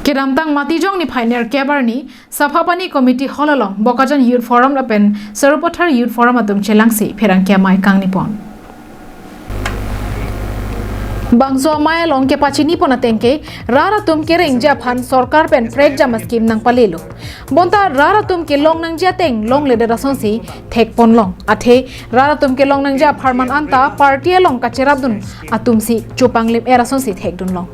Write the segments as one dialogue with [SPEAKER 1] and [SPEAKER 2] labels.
[SPEAKER 1] Kiramtang matijong ni pioneer kebarni Saphapani committee holalong Bokajan Youth Forum lapen Serupothar Youth Forum atum chelangsi pherang kemai kangnipon Bangso maya long ke pachini pona tengke rara tum ke rengja phan sarkar pen prek jama scheme nang palelo bonta rara tum ke long nang ja teng long le rason si thek pon long athe rara tum ke long nang ja pharman anta party long ka cheradun atum si chupang lem erason si thek dun long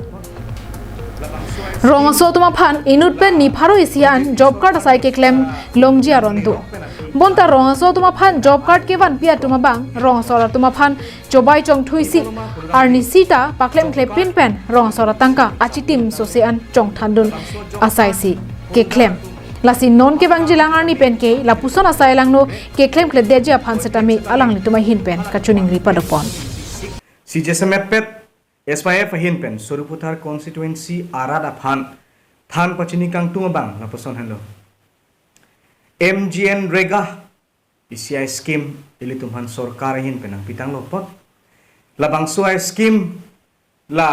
[SPEAKER 1] Rongaso tuma phan inut pen ni pharo isian job card asai ke claim longjia rondu bonta rongaso tuma phan job card ke ban pia tuma bang rongaso tuma phan chobai chong thuisi arni sita paklem kle pin pen rongaso tangka achitim sosian chong thandun asai si ke claim lasi non ke bang jilang arni pen ke la puson asai langno ke claim kle deja phan setami alang lituma hin pen kachuning ri padopon
[SPEAKER 2] CJSMPet SYF hin pen Serupothar constituency arada phan than pachini kang tumabang na person halo MGN Rega ICI scheme ilitumhan sarkar hin pen ang pitang lopot labang suai scheme la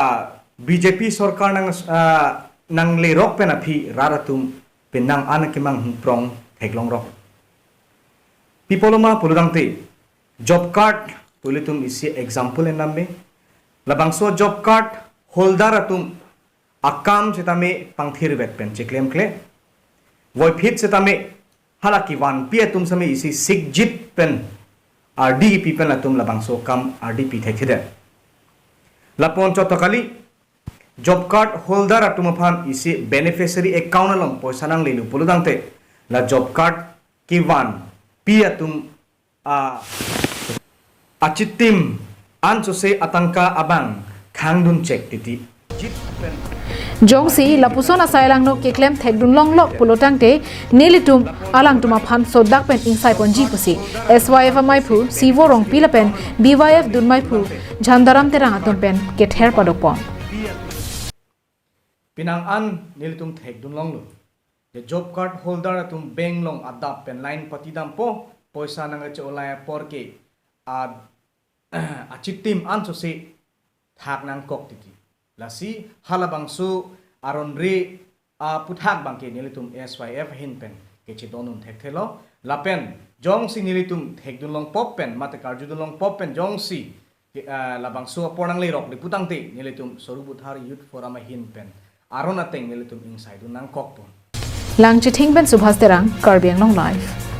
[SPEAKER 2] BJP sarkar nang lerok pen aphi raratum penang anakimang prong theklong rok pipoloma puludangte job card pulitum isi example enambe labangso job card holder atum akam setame pangthir vet pen cheklem kle voi fit setame halaki wan pi atum same isi sigjit pen RDP pen atum labangso kam RDP thekhide lapon chotokali job card holder atum phan isi beneficiary account along poisa nang lelu puludangte la job card ki wan pi atum achitim Anso se atangka abang khangdun check titi
[SPEAKER 1] Jongsi lapuson asailang no ke claim thekdun long lok pulotangte nilitum alang tuma phan sodak pen insai ponji pusi SYF maipu sivo rong pilapen BYF dun maipu jhandaram terang atum pen ke ther padopon
[SPEAKER 2] pinang an nilitum thekdun long lo the job card holder atum bank long adap pen line patidam po poisa nang che olaya porke achitim anso se thak nang kok titi lasi halabangsu aron re puthak bangke nilitum SYF hin pen ke chidonun thekthelo lapen jongsi nilitum thekdun long pop pen mate karjudun long pop pen jongsi labangsu pornang le rok liputangte nilitum Serupothar Youth Forum hin pen aron ateng nilitum inside nang kok pon
[SPEAKER 1] lang chithing ben subhas terang karbiang long life